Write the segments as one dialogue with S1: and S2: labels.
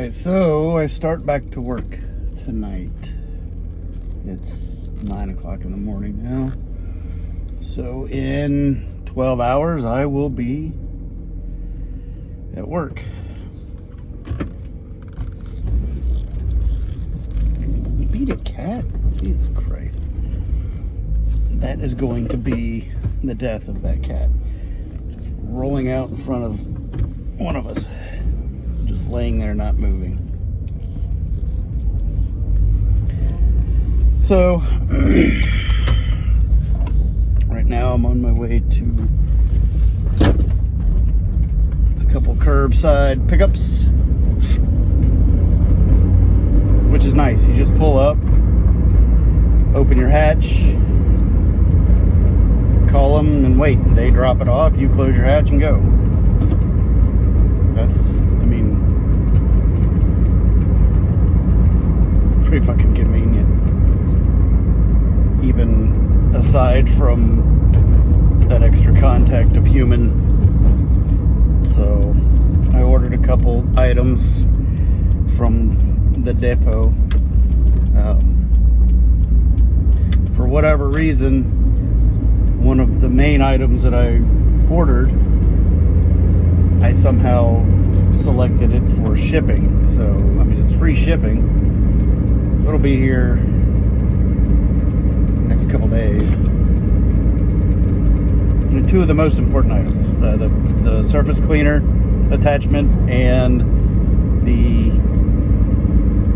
S1: Alright, so I start back to work tonight. It's 9 o'clock in the morning now. So in 12 hours, I will be at work. Beat a cat? Jesus Christ. That is going to be the death of that cat. Just rolling out in front of one of us. Just laying there not moving. So right now I'm on my way to a couple curbside pickups, which is nice. You just pull up, open your hatch, call them and wait. They drop it off, you close your hatch and go. That's, pretty fucking convenient. Even aside from that extra contact of human. So I ordered a couple items from the depot. For whatever reason, one of the main items that I ordered, I somehow selected it for shipping. So, it's free shipping. So it'll be here next couple days. And two of the most important items, the surface cleaner attachment and the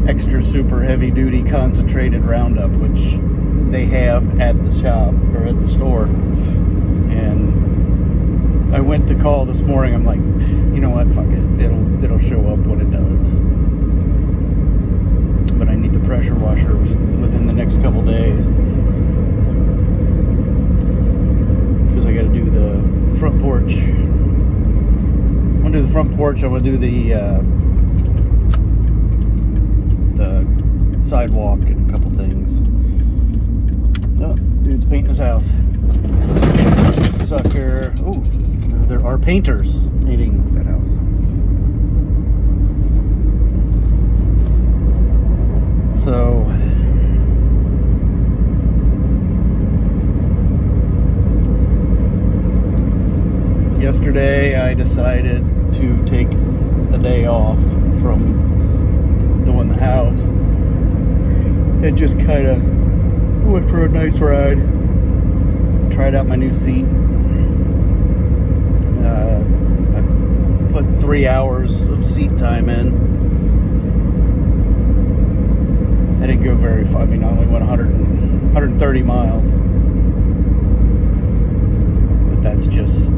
S1: extra super heavy duty concentrated Roundup, which they have at the shop or at the store. And I went to call this morning. I'm like, you know what, fuck it, it'll show up when it does. But I need the pressure washer within the next couple days, because I got to do the front porch. I'm gonna do the front porch. I'm gonna do the sidewalk and a couple things. Oh, dude's painting his house. Sucker. Oh, there are painters painting that house. So yesterday I decided to take the day off from doing the house and just kind of went for a nice ride. Tried out my new seat. I put 3 hours of seat time in. I didn't go very far. I only went 130 miles. But that's just,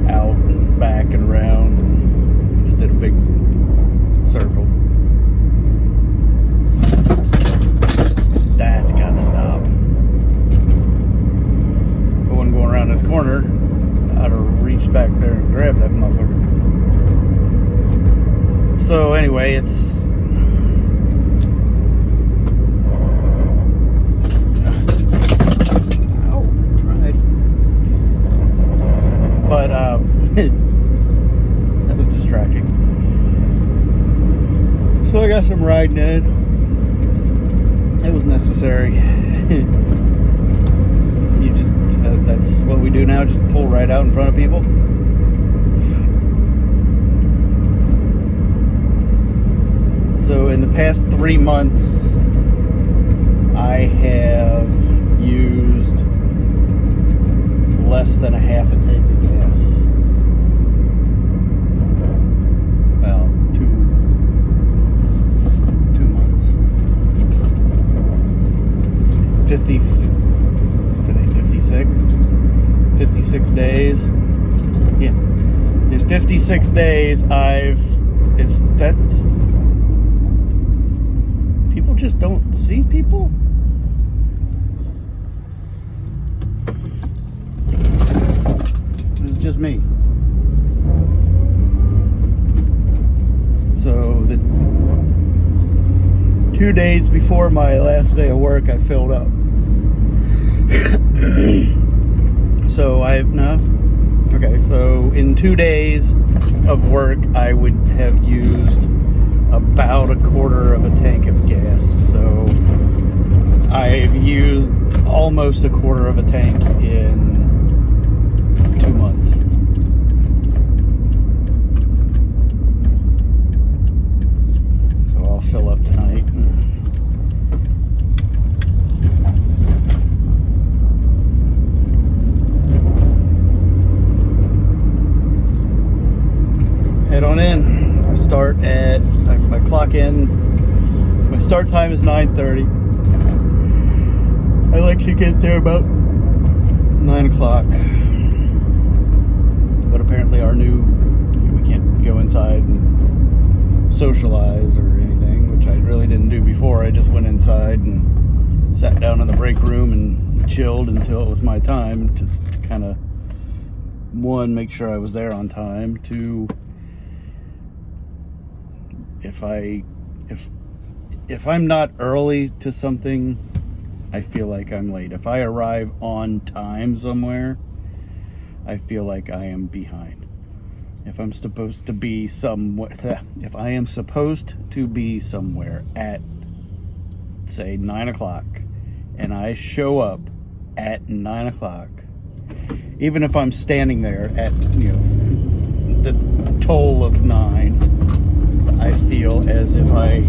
S1: out and back and around. And just did a big circle. That's got to stop. But when going around this corner, I'd have reached back there and grabbed that motherfucker. So anyway, it's... But that was distracting. So I got some riding in. It was necessary. You just, that's what we do now, just pull right out in front of people. So in the past 3 months, I have used less than a half a tank of gas. Well, two months. 50, what's today, 56? 56 days. Yeah. In 56 days, that's, people just don't see people. It's just me. So the 2 days before my last day of work, I filled up. So Okay, so in 2 days of work, I would have used about a quarter of a tank of gas. So I've used almost a quarter of a tank in 2 months. So I'll fill up tonight. Head on in. I start at, I clock in, my start time is 9:30. I like to get there about 9 o'clock. But apparently we can't go inside and socialize or anything, which I really didn't do before. I just went inside and sat down in the break room and chilled until it was my time to kind of, one, make sure I was there on time, two, if I'm not early to something, I feel like I'm late. If I arrive on time somewhere, I feel like I am behind. If I'm supposed to be somewhere, if I am supposed to be somewhere at, say, 9 o'clock, and I show up at 9 o'clock, even if I'm standing there at, the toll of 9, I feel as if I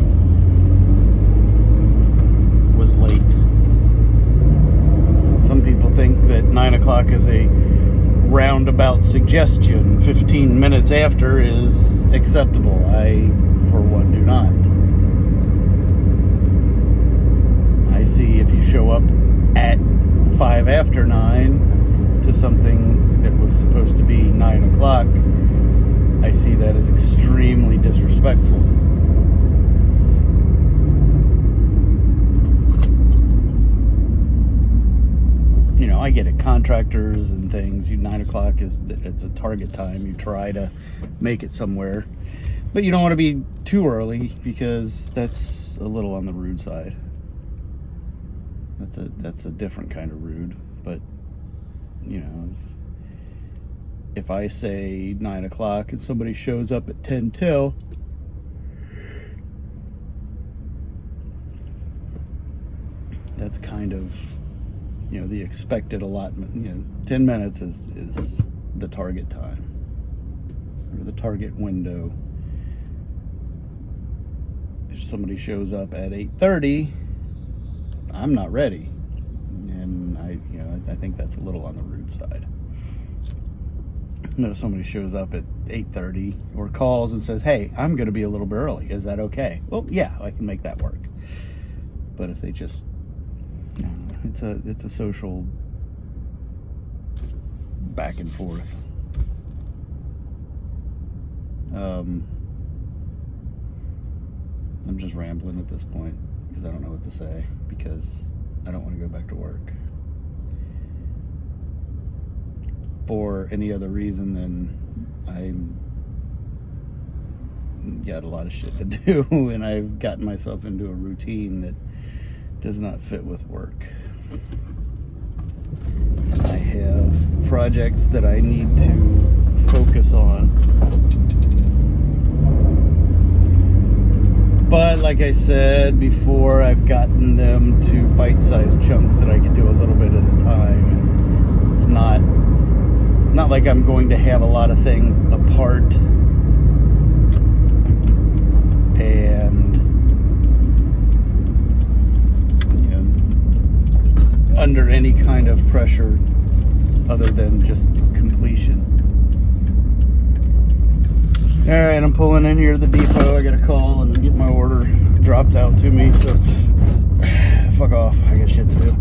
S1: was late. Some people think that 9 o'clock is a roundabout suggestion. 15 minutes after is acceptable. I, for one, do not. I see if you show up at 5 after 9 to something that was supposed to be 9 o'clock, I see that as extremely disrespectful. I get it. Contractors and things, 9 o'clock it's a target time. You try to make it somewhere, but you don't want to be too early because that's a little on the rude side. That's a different kind of rude. But if I say 9 o'clock and somebody shows up at 10 till, that's kind of, the expected allotment. 10 minutes is the target time, or the target window. If somebody shows up at 8:30, I'm not ready. And I think that's a little on the rude side. If somebody shows up at 8:30 or calls and says, "Hey, I'm going to be a little bit early. Is that okay?" Well, yeah, I can make that work. But if they just, it's a social back and forth. I'm just rambling at this point because I don't know what to say, because I don't want to go back to work for any other reason than I'm got a lot of shit to do, and I've gotten myself into a routine that does not fit with work. I have projects that I need to focus on. But like I said before, I've gotten them to bite-sized chunks that I can do a little bit at a time. And it's not like I'm going to have a lot of things apart and under any kind of pressure other than just completion. Alright, I'm pulling in here to the depot. I got a call and get my order dropped out to me, so fuck off. I got shit to do.